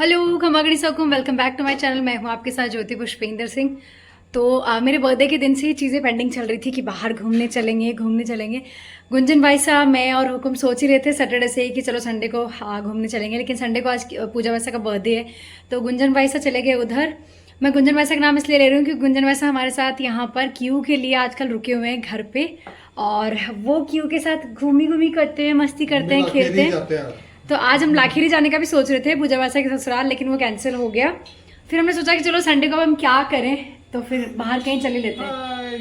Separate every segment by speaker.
Speaker 1: Hello खमागड़ी सबकुम, welcome back to my channel. मैं हूं आपके साथ ज्योति पुष्पेंद्र सिंह। तो मेरे बर्थडे के दिन से ही चीज़ें पेंडिंग चल रही थी कि बाहर घूमने चलेंगे। गुंजन भाई साहब, मैं और हुकुम सोच ही रहे थे सैटरडे से ही कि चलो संडे को घूमने चलेंगे, लेकिन संडे को आज पूजा वैसा का बर्थडे है तो गुंजन भाई साहब चले गए उधर। मैं गुंजन वैसा का नाम इसलिए ले रही हूँ क्योंकि गुंजन वैसा हमारे साथ यहाँ पर क्यू के लिए आजकल रुके हुए हैं घर पे, और वो क्यू के साथ घूमी करते हैं, मस्ती करते हैं, खेलते हैं। तो आज हम लाखीरी जाने का भी सोच रहे थे पूजा वैसा के ससुराल, लेकिन वो कैंसिल हो गया। फिर हमने सोचा कि चलो संडे को हम क्या करें, तो फिर बाहर कहीं चले लेते हैं।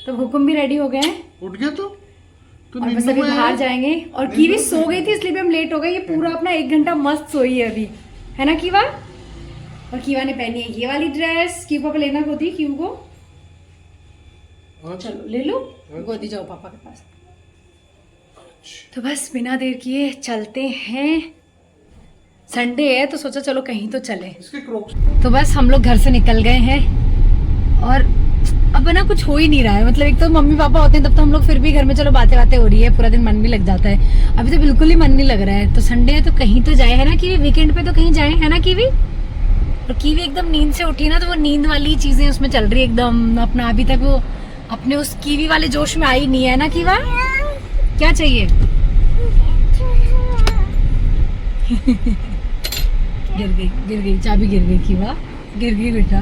Speaker 1: तो हुकुम भी रेडी हो गए हैं,
Speaker 2: उठ गया तो
Speaker 1: और बस अभी बाहर जाएंगे। और कीवी सो गई थी इसलिए भी हम लेट हो गए। ये पूरा अपना 1 घंटा मस्त सोई है अभी, है ना कीवा? और कीवा ने पहनी है ये वाली ड्रेस। क्यू पापा लेना गोदी क्यू को, चलो ले लो गोदी, जाओ पापा के पास। तो बस बिना देर किए चलते हैं। संडे है तो सोचा चलो कहीं तो चले। तो बस हम लोग घर से निकल गए हैं, और अब ना कुछ हो ही नहीं रहा है। मतलब एक तो मम्मी पापा होते हैं तब तो हम लोग फिर भी घर में चलो बातें हो रही है, पूरा दिन मन भी लग जाता है। अभी तो बिल्कुल ही मन नहीं लग रहा है। तो संडे है तो कहीं तो जाए, है ना कीवी? वीकेंड पे तो कहीं जाए, है ना कीवी? और कीवी एकदम नींद से उठी ना, तो वो नींद वाली चीजें उसमें चल रही है एकदम अपना। अभी तक वो अपने उस कीवी वाले जोश में आई नहीं है ना कीवा? क्या चाहिए? गिर गई चाबी, गिर गई कीवा, गिर गई बेटा।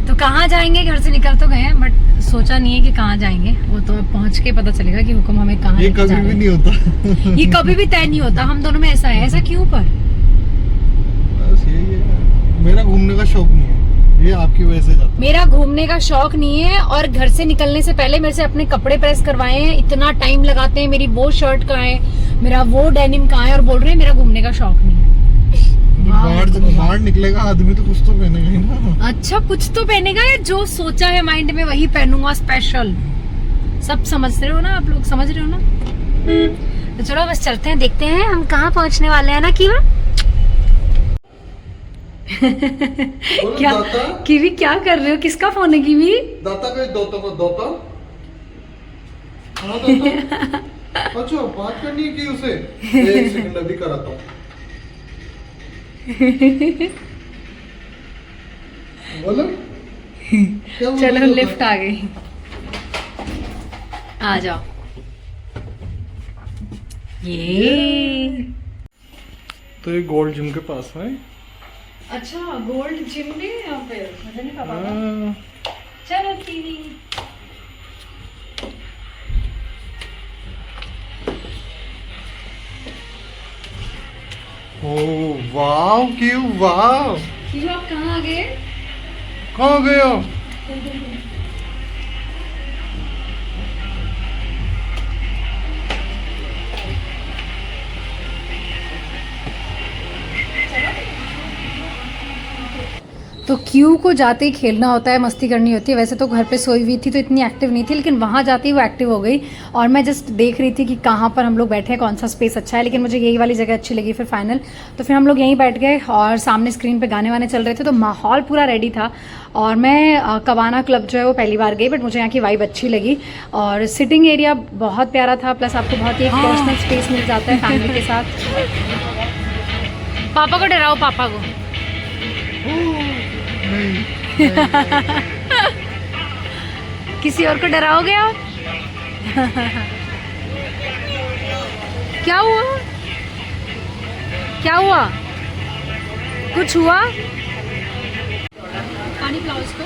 Speaker 1: तो कहाँ जाएंगे? घर से निकल तो गए, बट सोचा नहीं है कि कहाँ जाएंगे। वो तो अब पहुँच के पता चलेगा कि हुक्म हमें कहाँ।
Speaker 2: ये कभी भी नहीं होता।
Speaker 1: ये कभी भी तय नहीं होता हम दोनों में। ऐसा है, ऐसा क्यों? पर
Speaker 2: बस यही है, मेरा घूमने का शौक नहीं है, ये आपकी वजह से जाता।
Speaker 1: मेरा घूमने का शौक नहीं है, और घर से निकलने से पहले मेरे से अपने कपड़े प्रेस करवाए हैं। इतना टाइम लगाते हैं। मेरी वो शर्ट कहाँ है, मेरा वो डेनिम कहाँ है, और बोल रहे हैं मेरा घूमने का शौक नहीं है।
Speaker 2: बाहर निकलेगा आदमी तो कुछ तो पहनेगा ही ना।
Speaker 1: अच्छा, कुछ तो पहनेगा, या जो सोचा है माइंड में वही पहनूंगा स्पेशल। सब समझ रहे हो ना आप लोग? समझ रहे हो ना? तो चलो बस चलते हैं, देखते हैं हम कहाँ पहुँचने वाले हैं ना कीवा। क्या कीवी क्या कर रहे हो? किसका फोन है कीवी?
Speaker 2: दाता पे दोता को दोता। हाँ दाता। अच्छा बात करनी है कि उसे? 1 सेकंड अभी कराता हूँ। बोलो।
Speaker 1: चलो लिफ्ट आ गई, आ जाओ। ये
Speaker 2: तो ये गोल्ड जिम के पास है।
Speaker 1: अच्छा, गोल्ड जिम भी है यहाँ पे? मुझे नहीं पता। चलो कीवी।
Speaker 2: ओह वाव क्यों वाव।
Speaker 1: कीवी आप कहाँ आ गए?
Speaker 2: कहाँ गए हो?
Speaker 1: तो क्यू को जाते ही खेलना होता है, मस्ती करनी होती है। वैसे तो घर पे सोई हुई थी तो इतनी एक्टिव नहीं थी, लेकिन वहाँ जाते ही वो एक्टिव हो गई। और मैं जस्ट देख रही थी कि कहाँ पर हम लोग बैठे हैं, कौन सा स्पेस अच्छा है, लेकिन मुझे यही वाली जगह अच्छी लगी फिर फाइनल। तो फिर हम लोग यहीं बैठ गए, और सामने स्क्रीन पे गाने वाने चल रहे थे, तो माहौल पूरा रेडी था। और मैं कबाना क्लब जो है वो पहली बार गई, बट मुझे यहाँ की वाइब अच्छी लगी। और सिटिंग एरिया बहुत प्यारा था, प्लस आपको बहुत ही एक पर्सनल स्पेस मिल जाता है फैमिली के साथ। पापा को डराओ, पापा को। किसी और को डराओगे आप? क्या हुआ? क्या हुआ? कुछ हुआ? पानी पिलाओ इसको,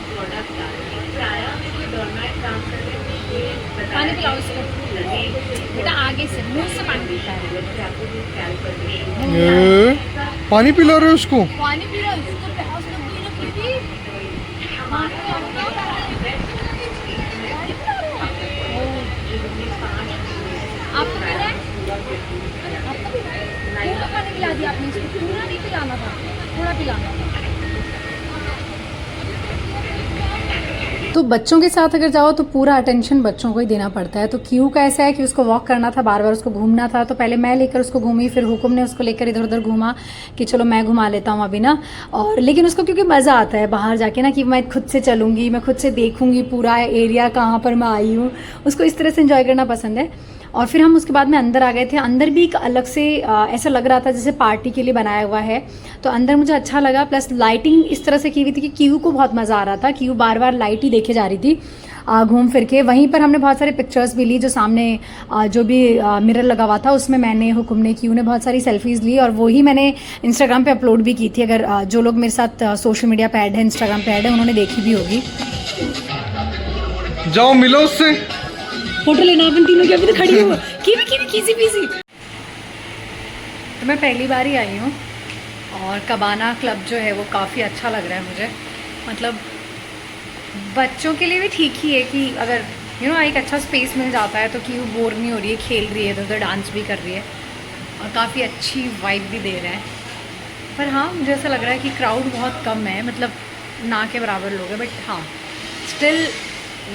Speaker 1: पानी पिलाओ इसको। बेटा आगे से, मुंह से पानी पीता है।
Speaker 2: पानी पिला रहे हो उसको?
Speaker 1: पानी पी रहा है, इसको प्यास लग गई ना कितनी। आपको पीना है? आपको पीना है? पूरा पानी पिला दिया आपने इसको, पूरा नहीं पिलाना था, थोड़ा पिलाना था। तो बच्चों के साथ अगर जाओ तो पूरा अटेंशन बच्चों को ही देना पड़ता है। तो क्यू का ऐसा है कि उसको वॉक करना था, बार बार उसको घूमना था। तो पहले मैं लेकर उसको घूमी, फिर हुकुम ने उसको लेकर इधर उधर घूमा कि चलो मैं घुमा लेता हूँ अभी ना। और लेकिन उसको क्योंकि मज़ा आता है बाहर जाके ना, कि मैं खुद से चलूँगी, मैं खुद से देखूँगी पूरा एरिया कहाँ पर मैं आई हूँ, उसको इस तरह से एंजॉय करना पसंद है। और फिर हम उसके बाद में अंदर आ गए थे। अंदर भी एक अलग से ऐसा लग रहा था जैसे पार्टी के लिए बनाया हुआ है, तो अंदर मुझे अच्छा लगा। प्लस लाइटिंग इस तरह से की हुई थी कि क्यू को बहुत मज़ा आ रहा था। क्यू बार बार लाइट ही देखे जा रही थी घूम फिर के। वहीं पर हमने बहुत सारे पिक्चर्स भी ली, जो सामने जो भी मिरर लगा हुआ था उसमें मैंने, हुकुम ने, क्यू ने बहुत सारी सेल्फीज़ ली और वही मैंने इंस्टाग्राम पे अपलोड भी की थी। अगर जो लोग मेरे साथ सोशल मीडिया पे ऐड है, इंस्टाग्राम पे ऐड है, उन्होंने देखी भी होगी।
Speaker 2: जाओ मिलो उससे,
Speaker 1: फोटो लेना अपन तीनों की। अभी तो खड़ी हूँ किसी पीसी। तो मैं पहली बार ही आई हूँ और कबाना क्लब जो है वो काफ़ी अच्छा लग रहा है मुझे। मतलब बच्चों के लिए भी ठीक ही है कि अगर एक अच्छा स्पेस मिल जाता है तो कि वो बोर नहीं हो रही है, खेल रही है, इधर उधर डांस भी कर रही है और काफ़ी अच्छी वाइब भी दे रहा है। पर हाँ, मुझे ऐसा लग रहा है कि क्राउड बहुत कम है, मतलब ना के बराबर लोग हैं, बट हाँ स्टिल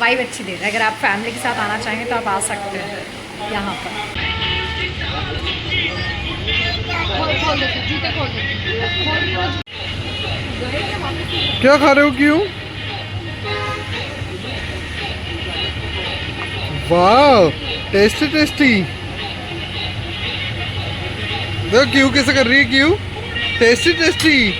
Speaker 1: वाइब अच्छी दे रहा है। अगर आप फैमिली के साथ आना चाहें तो आप आ सकते हैं यहाँ पर।
Speaker 2: क्या खा रहे हो? क्यों? वाह, टेस्टी टेस्टी। देखो क्यों कैसे कर रही है, क्यों टेस्टी टेस्टी।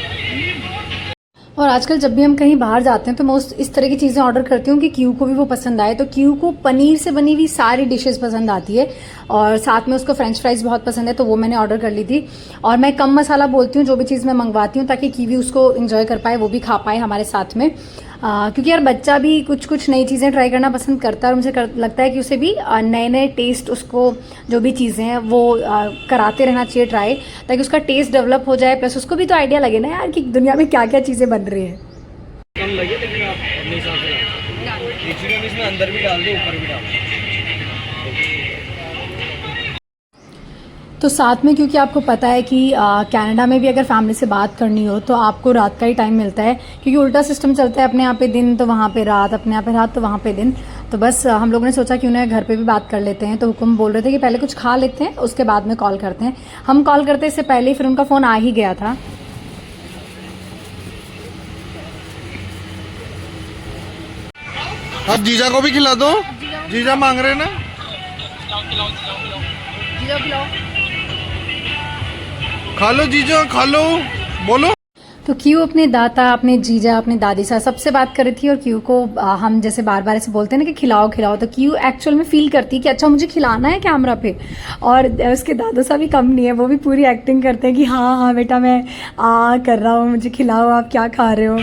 Speaker 1: और आजकल जब भी हम कहीं बाहर जाते हैं तो मैं इस तरह की चीज़ें ऑर्डर करती हूँ कि क्यू को भी वो पसंद आए। तो क्यू को पनीर से बनी हुई सारी डिशेस पसंद आती है और साथ में उसको फ्रेंच फ्राइज बहुत पसंद है, तो वो मैंने ऑर्डर कर ली थी। और मैं कम मसाला बोलती हूँ जो भी चीज़ मैं मंगवाती हूँ, ताकि कीवी उसको एंजॉय कर पाए, वो भी खा पाए हमारे साथ में। क्योंकि यार बच्चा भी कुछ नई चीज़ें ट्राई करना पसंद करता है और मुझे लगता है कि उसे भी नए नए टेस्ट, उसको जो भी चीज़ें हैं वो कराते रहना चाहिए ट्राई, ताकि उसका टेस्ट डेवलप हो जाए। प्लस उसको भी तो आइडिया लगे ना यार कि दुनिया में क्या क्या चीज़ें बन रही हैं।
Speaker 3: कम लगे लेकिन आप अपने हिसाब से कैप्सिकम इसमें अंदर भी डाल दो, ऊपर भी डाल दो।
Speaker 1: तो साथ में, क्योंकि आपको पता है कि कनाडा में भी अगर फैमिली से बात करनी हो तो आपको रात का ही टाइम मिलता है, क्योंकि उल्टा सिस्टम चलता है, अपने यहाँ पे दिन तो वहाँ पे रात, अपने यहाँ पे रात तो वहाँ पे दिन। तो बस हम लोगों ने सोचा कि उन्हें घर पे भी बात कर लेते हैं। तो हुकुम बोल रहे थे कि पहले कुछ खा लेते हैं, उसके बाद में कॉल करते हैं। हम कॉल करते इससे पहले ही फिर उनका फ़ोन आ ही गया था।
Speaker 2: अब जीजा को भी खिला दो, जीजा मांग रहे हैं ना। खा लो जीजा, खा लो, बोलो।
Speaker 1: तो क्यू अपने दाता, अपने जीजा, अपने दादी साहब सबसे बात कर रही थी और क्यू को हम जैसे बार बार ऐसे बोलते हैं ना कि खिलाओ खिलाओ, तो क्यू एक्चुअल में फील करती है कि अच्छा मुझे खिलाना है कैमरा पे। और उसके दादू साहब भी कम नहीं है, वो भी पूरी एक्टिंग करते हैं कि हाँ हाँ बेटा मैं कर रहा हूँ, मुझे खिलाओ, आप क्या खा रहे हो।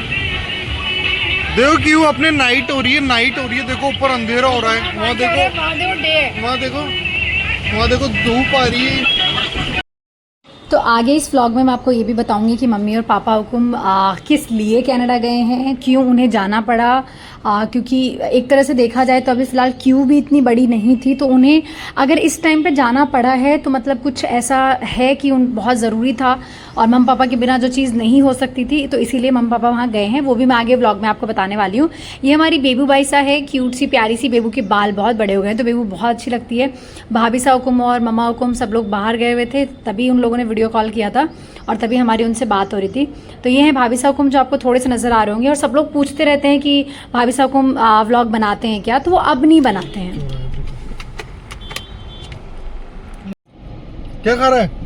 Speaker 2: देखो क्यों अपने नाइट हो रही है, नाइट हो रही है, देखो ऊपर अंधेरा हो रहा है, वहाँ देखो, वहाँ देखो, वहाँ देखो धूप आ रही है।
Speaker 1: तो आगे इस व्लॉग में मैं आपको ये भी बताऊंगी कि मम्मी और पापा हुकुम किस लिए कनाडा गए हैं, क्यों उन्हें जाना पड़ा। क्योंकि एक तरह से देखा जाए तो अभी फ़िलहाल क्यू भी इतनी बड़ी नहीं थी, तो उन्हें अगर इस टाइम पे जाना पड़ा है तो मतलब कुछ ऐसा है कि बहुत ज़रूरी था और मम्मी पापा के बिना जो चीज़ नहीं हो सकती थी, तो इसीलिए मम्मी पापा वहाँ गए हैं। वो भी मैं आगे व्लॉग में आपको बताने वाली हूँ। ये हमारी बेबू बाईसा है, क्यूट सी प्यारी सी बेबू के बाल बहुत बड़े हो गए हैं, तो बेबू बहुत अच्छी लगती है। भाभी सा हुकुम और मम्मा हुकुम सब लोग बाहर गए हुए थे, तभी उन लोगों ने वीडियो कॉल किया था और तभी हमारी उनसे बात हो रही थी। तो ये हैं भाभी साहब हुकुम, जो आपको थोड़े से नज़र आ रहे होंगे। और सब लोग पूछते रहते हैं कि भाभी साहब हुकुम व्लॉग बनाते हैं क्या, तो वो अब नहीं बनाते हैं।
Speaker 2: क्या खा रहा है?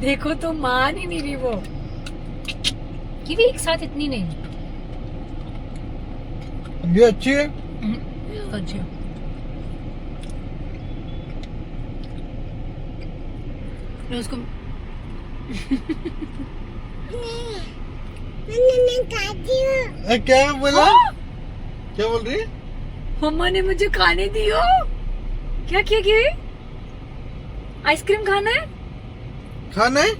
Speaker 1: देखो तो मान ही नहीं रही वो कि भी एक साथ इतनी नहीं।
Speaker 2: ये अच्छी है।
Speaker 1: अच्छा उसको
Speaker 2: क्या बोला? क्या बोल रही है?
Speaker 1: मम्मा ने मुझे खाने दी हो। क्या किया? आइसक्रीम खाना है?
Speaker 2: खाना है?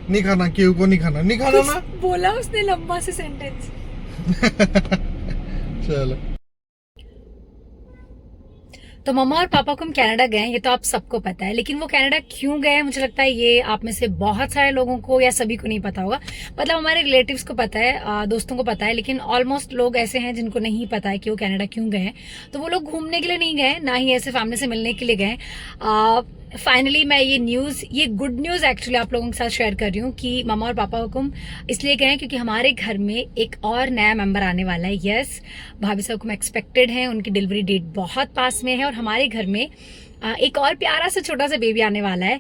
Speaker 2: नहीं खाना, क्यों को नहीं खाना, नहीं खाना ना।
Speaker 1: बोला उसने लंबा से सेंटेंस।
Speaker 2: चलो।
Speaker 1: तो मम्मा और पापा को हम कनाडा गए, ये तो आप सबको पता है, लेकिन वो कनाडा क्यों गए मुझे लगता है ये आप में से बहुत सारे लोगों को या सभी को नहीं पता होगा। मतलब हमारे रिलेटिव्स को पता है, दोस्तों को पता है, लेकिन ऑलमोस्ट लोग ऐसे हैं जिनको नहीं पता है कि वो कनाडा क्यों गए हैं। तो वो लोग घूमने के लिए नहीं गए, ना ही ऐसे फैमिली से मिलने के लिए गए। फाइनली मैं ये गुड न्यूज़ एक्चुअली आप लोगों के साथ शेयर कर रही हूँ कि मम्मा और पापा हुकुम इसलिए गए हैं क्योंकि हमारे घर में एक और नया मेंबर आने वाला है। यस, भाभी साहब हुकुम एक्सपेक्टेड हैं, उनकी डिलीवरी डेट बहुत पास में है और हमारे घर में एक और प्यारा सा छोटा सा बेबी आने वाला है।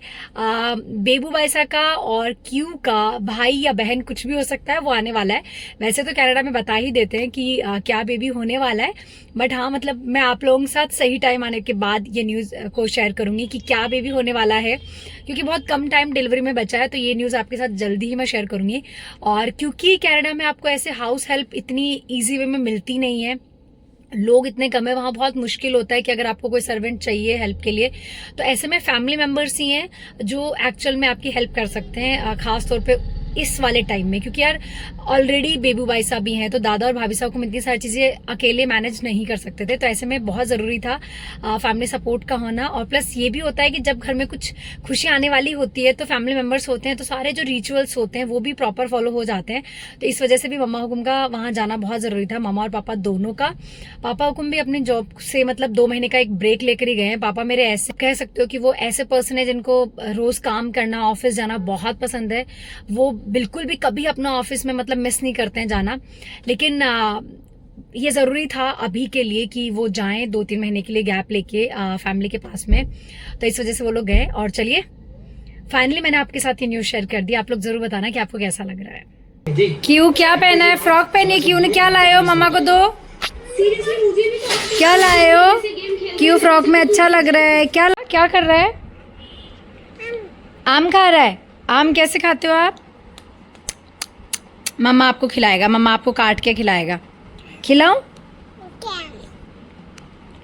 Speaker 1: बेबू बाइसा का और क्यू का भाई या बहन कुछ भी हो सकता है, वो आने वाला है। वैसे तो कनाडा में बता ही देते हैं कि क्या बेबी होने वाला है, बट हाँ मतलब मैं आप लोगों के साथ सही टाइम आने के बाद ये न्यूज़ को शेयर करूंगी कि क्या बेबी होने वाला है, क्योंकि बहुत कम टाइम डिलीवरी में बचा है, तो ये न्यूज़ आपके साथ जल्दी ही मैं शेयर करूंगी। और क्योंकि कनाडा में आपको ऐसे हाउस हेल्प इतनी ईजी वे में मिलती नहीं है, लोग इतने कम है, वहाँ बहुत मुश्किल होता है कि अगर आपको कोई सर्वेंट चाहिए हेल्प के लिए, तो ऐसे में फैमिली मेंबर्स ही हैं जो एक्चुअल में आपकी हेल्प कर सकते हैं, खास तौर पे इस वाले टाइम में, क्योंकि यार ऑलरेडी बेबू भाई साहब भी हैं, तो दादा और भाभी साहब को इतनी सारी चीज़ें अकेले मैनेज नहीं कर सकते थे, तो ऐसे में बहुत ज़रूरी था फैमिली सपोर्ट का होना। और प्लस ये भी होता है कि जब घर में कुछ खुशी आने वाली होती है तो फैमिली मेम्बर्स होते हैं, तो सारे जो रिचुअल्स होते हैं वो भी प्रॉपर फॉलो हो जाते हैं। तो इस वजह से भी मम्मा हुकुम का वहाँ जाना बहुत ज़रूरी था, मामा और पापा दोनों का। पापा हुकुम भी अपने जॉब से मतलब 2 महीने का एक ब्रेक लेकर ही गए हैं। पापा मेरे ऐसे कह सकते हो कि वो ऐसे पर्सन है जिनको रोज़ काम करना, ऑफिस जाना बहुत पसंद है। वो बिल्कुल भी कभी अपना ऑफिस में मतलब मिस नहीं करते हैं जाना, लेकिन ये ज़रूरी था अभी के लिए कि वो जाएं 2-3 महीने के लिए गैप लेके फैमिली के पास में, तो इस वजह से वो लोग गए। और चलिए फाइनली मैंने आपके साथ ये न्यूज़ शेयर कर दी, आप लोग ज़रूर बताना कि आपको कैसा लग रहा है। क्यों क्या पहना है? फ्रॉक पहनी है क्यों ने? क्या लाए हो? मम्मा को दो। क्या लाए हो? क्यों फ्रॉक में अच्छा लग रहा है? क्या कर रहा है? आम खा रहा है। आम कैसे खाते हो आप? मम्मा आपको खिलाएगा, मम्मा आपको काट के खिलाएगा। खिलाऊं?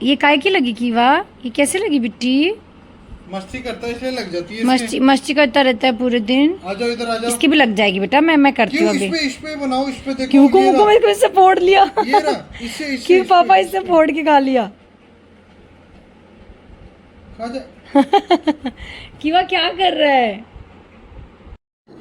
Speaker 1: ये काय की लगी की वाह, ये कैसे लगी बिट्टी?
Speaker 2: मस्ती करता है इसलिए लग जाती है।
Speaker 1: मस्ती करता रहता है पूरे दिन।
Speaker 2: आ जाओ इधर आ जाओ।
Speaker 1: इसकी भी लग जाएगी बेटा, मैं करती हूँ अभी।
Speaker 2: इस पे बनाओ, इस पे देखो।
Speaker 1: क्यों को मेरे को इससे फोड़ लिया?
Speaker 2: ये रहा, इससे
Speaker 1: क्यों पापा इससे फोड़ के खा लिया?
Speaker 2: खा जा।
Speaker 1: किवा क्या कर रहा है?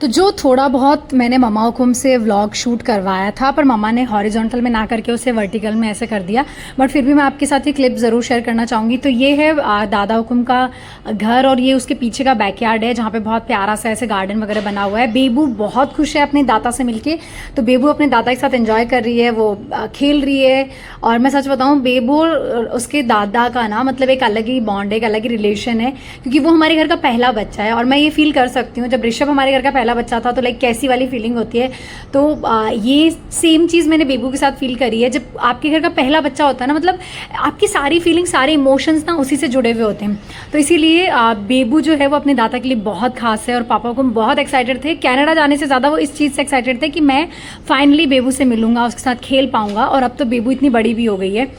Speaker 1: तो जो थोड़ा बहुत मैंने मम्मा हुकुम से व्लॉग शूट करवाया था, पर मम्मा ने हॉरिजॉन्टल में ना करके उसे वर्टिकल में ऐसे कर दिया, बट फिर भी मैं आपके साथ ये क्लिप ज़रूर शेयर करना चाहूँगी। तो ये है दादा हुकुम का घर और ये उसके पीछे का बैकयार्ड है, जहाँ पे बहुत प्यारा सा ऐसे गार्डन वगैरह बना हुआ है। बेबू बहुत खुश है अपने दादा से मिलके, तो बेबू अपने दादा के साथ एंजॉय कर रही है, वो खेल रही है। और मैं सच बताऊँ, बेबू और उसके दादा का ना मतलब एक अलग ही बॉन्ड है, एक अलग ही रिलेशन है, क्योंकि वो हमारे घर का पहला बच्चा है। और मैं ये फील कर सकती हूँ, जब ऋषभ हमारे घर का पहला बच्चा था तो लाइक कैसी वाली फीलिंग होती है, तो ये सेम चीज़ मैंने बेबू के साथ फील करी है। जब आपके घर का पहला बच्चा होता है ना, मतलब आपकी सारी फीलिंग, सारे इमोशंस ना उसी से जुड़े हुए होते हैं, तो इसीलिए बेबू जो है वो अपने दादा के लिए बहुत खास है। और पापा को बहुत एक्साइटेड थे, कनाडा जाने से ज़्यादा वो इस चीज़ से एक्साइटेड थे कि मैं फाइनली बेबू से मिलूंगा, उसके साथ खेल पाऊंगा। और अब तो बेबू इतनी बड़ी भी हो गई है।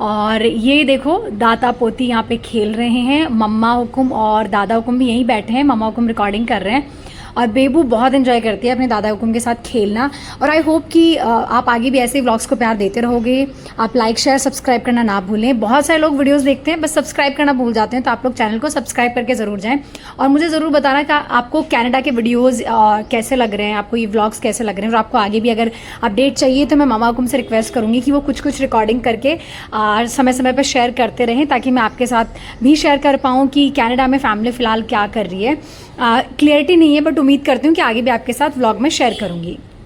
Speaker 1: और ये देखो दादा पोती यहाँ पे खेल रहे हैं, मम्मा हुकुम और दादा हुकुम भी यहीं बैठे हैं, मम्मा हुकुम रिकॉर्डिंग कर रहे हैं। और बेबू बहुत एंजॉय करती है अपने दादा हुकुम के साथ खेलना। और आई होप कि आप आगे भी ऐसे व्लॉग्स को प्यार देते रहोगे। आप लाइक शेयर सब्सक्राइब करना ना भूलें। बहुत सारे लोग वीडियोस देखते हैं बस सब्सक्राइब करना भूल जाते हैं, तो आप लोग चैनल को सब्सक्राइब करके ज़रूर जाएं। और मुझे ज़रूर बताना कि आपको कनाडा के वीडियोज़ कैसे लग रहे हैं, आपको ये व्लॉग्स कैसे लग रहे हैं। और आपको आगे भी अगर अपडेट चाहिए तो मैं मामा हुकुम से रिक्वेस्ट करूँगी कि वो कुछ रिकॉर्डिंग करके समय समय पर शेयर करते रहें, ताकि मैं आपके साथ भी शेयर कर पाऊँ कि कनाडा में फैमिली फ़िलहाल क्या कर रही है। क्लियरिटी नहीं है, बट उम्मीद करती हूँ कि आगे भी आपके साथ व्लॉग में शेयर करूँगी।